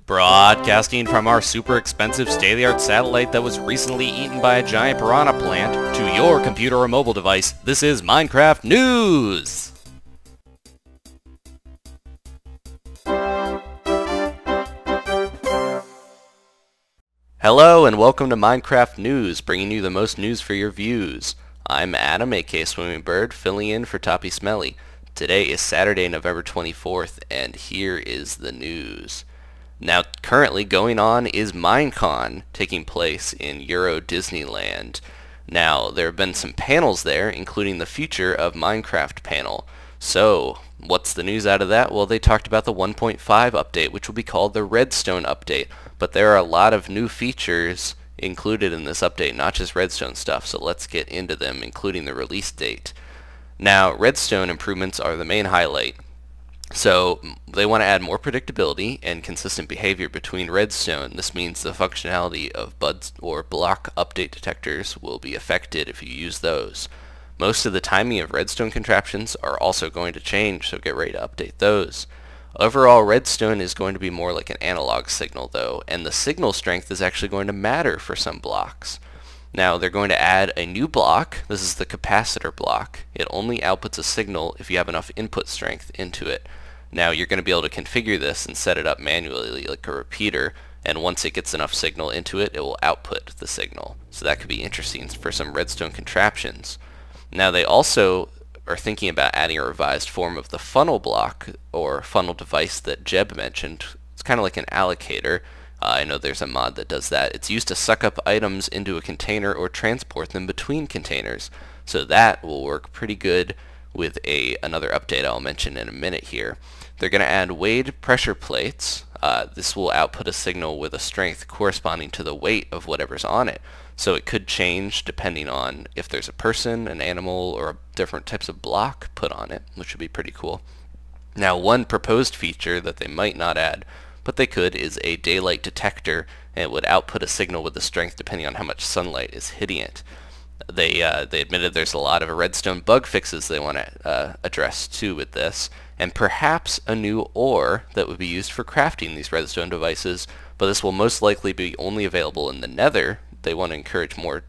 Broadcasting from our super expensive state-of-the-art satellite that was recently eaten by a giant piranha plant to your computer or mobile device, this is Minecraft News! Hello and welcome to Minecraft News, bringing you the most news for your views. I'm Adam, aka Swimming Bird, filling in for Toppy Smelly. Today is Saturday, November 24th, and here is the news. Now, currently going on is Minecon, taking place in Euro Disneyland. Now, there have been some panels there, including the Future of Minecraft panel. So, what's the news out of that? Well, they talked about the 1.5 update, which will be called the Redstone update. But there are a lot of new features included in this update, not just Redstone stuff, so let's get into them, including the release date. Now, Redstone improvements are the main highlight. So they want to add more predictability and consistent behavior between Redstone. This means the functionality of buds or block update detectors will be affected if you use those. Most of the timing of Redstone contraptions are also going to change, so get ready to update those. Overall, Redstone is going to be more like an analog signal though, and the signal strength is actually going to matter for some blocks. Now they're going to add a new block. This is the capacitor block. It only outputs a signal if you have enough input strength into it. Now you're going to be able to configure this and set it up manually like a repeater, and once it gets enough signal into it, it will output the signal. So that could be interesting for some Redstone contraptions. Now they also are thinking about adding a revised form of the funnel block or funnel device that Jeb mentioned. It's kind of like an allocator. I know there's a mod that does that. It's used to suck up items into a container or transport them between containers. So that will work pretty good with another update I'll mention in a minute here. They're going to add weighed pressure plates. This will output a signal with a strength corresponding to the weight of whatever's on it. So it could change depending on if there's a person, an animal, or different types of block put on it, which would be pretty cool. Now, one proposed feature that they might not add, but they could, is a daylight detector, and it would output a signal with the strength depending on how much sunlight is hitting it. They admitted there's a lot of redstone bug fixes they want to address too with this, and perhaps a new ore that would be used for crafting these redstone devices, but this will most likely be only available in the Nether. They want to encourage more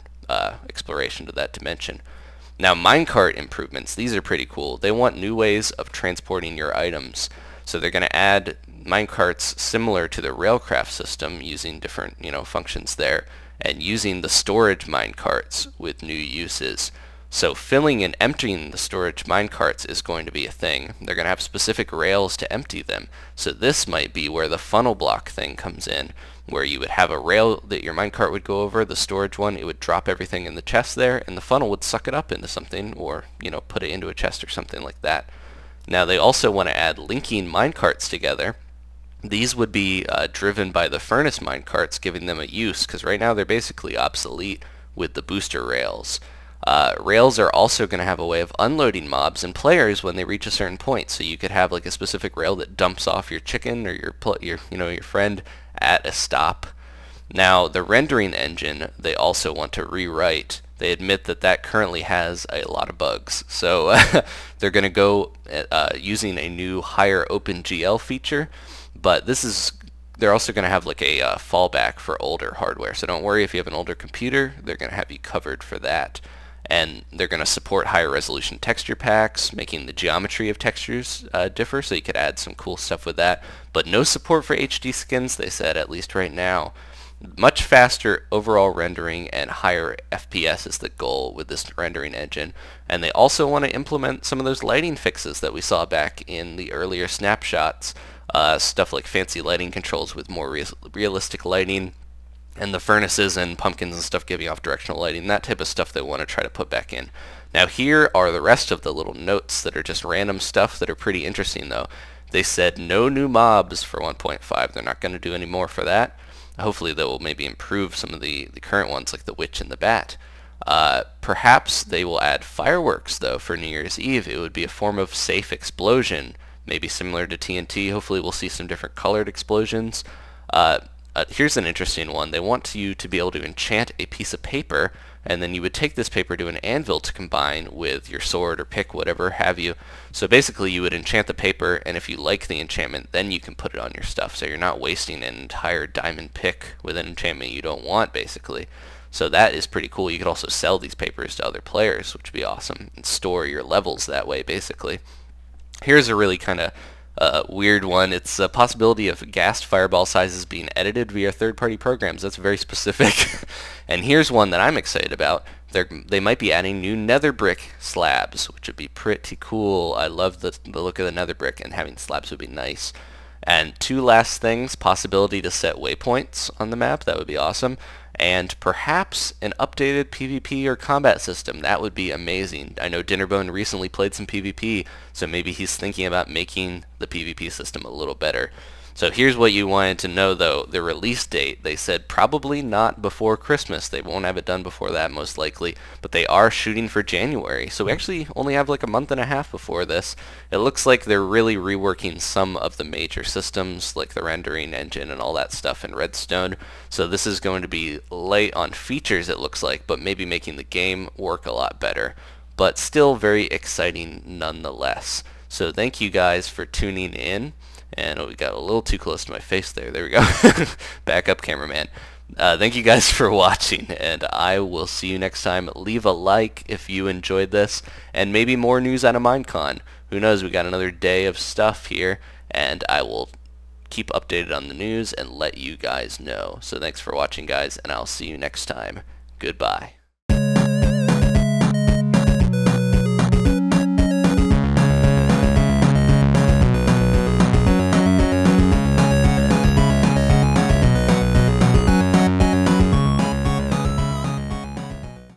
exploration to that dimension. Now, Minecart Improvements, these are pretty cool. They want new ways of transporting your items. So they're going to add minecarts similar to the railcraft system using different functions there, and using the storage minecarts with new uses. So filling and emptying the storage minecarts is going to be a thing. They're going to have specific rails to empty them. So this might be where the funnel block thing comes in, where you would have a rail that your minecart would go over, the storage one, it would drop everything in the chest there, and the funnel would suck it up into something, or put it into a chest or something like that. Now they also want to add linking minecarts together. These would be driven by the furnace minecarts, giving them a use, because right now they're basically obsolete with the booster rails. Rails are also going to have a way of unloading mobs and players when they reach a certain point. So you could have like a specific rail that dumps off your chicken or your friend at a stop. Now the rendering engine they also want to rewrite. They admit that currently has a lot of bugs. So they're going to go using a new higher OpenGL feature, but they're also going to have like a fallback for older hardware. So don't worry if you have an older computer, they're going to have you covered for that. And they're going to support higher resolution texture packs, making the geometry of textures differ, so you could add some cool stuff with that. But no support for HD skins, they said, at least right now. Much faster overall rendering and higher FPS is the goal with this rendering engine. And they also want to implement some of those lighting fixes that we saw back in the earlier snapshots. Stuff like fancy lighting controls with more realistic lighting, and the furnaces and pumpkins and stuff giving off directional lighting, that type of stuff they want to try to put back in. Now here are the rest of the little notes that are just random stuff that are pretty interesting though. They said no new mobs for 1.5. They're not going to do any more for that. Hopefully they will maybe improve some of the current ones like the witch and the bat. Perhaps they will add fireworks though for New Year's Eve. It would be a form of safe explosion, maybe similar to TNT. Hopefully we'll see some different colored explosions. Here's an interesting one. They want you to be able to enchant a piece of paper, and then you would take this paper to an anvil to combine with your sword or pick, whatever have you. So basically you would enchant the paper, and if you like the enchantment, then you can put it on your stuff, so you're not wasting an entire diamond pick with an enchantment you don't want, basically. So that is pretty cool. You could also sell these papers to other players, which would be awesome, and store your levels that way, basically. Here's a really kind of weird one. It's a possibility of ghast fireball sizes being edited via third-party programs. That's very specific. And here's one that I'm excited about. They might be adding new nether brick slabs, which would be pretty cool. I love the look of the nether brick, and having slabs would be nice. And two last things, possibility to set waypoints on the map, that would be awesome. And perhaps an updated PvP or combat system, that would be amazing. I know Dinnerbone recently played some PvP, so maybe he's thinking about making the PvP system a little better. So here's what you wanted to know though, the release date. They said probably not before Christmas. They won't have it done before that most likely, but they are shooting for January. So we actually only have like a month and a half before this. It looks like they're really reworking some of the major systems like the rendering engine and all that stuff in Redstone. So this is going to be light on features it looks like, but maybe making the game work a lot better. But still very exciting nonetheless. So thank you guys for tuning in. And we got a little too close to my face there. There we go. Back up, cameraman. Thank you guys for watching, and I will see you next time. Leave a like if you enjoyed this, and maybe more news out of Minecon. Who knows, we got another day of stuff here, and I will keep updated on the news and let you guys know. So thanks for watching, guys, and I'll see you next time. Goodbye.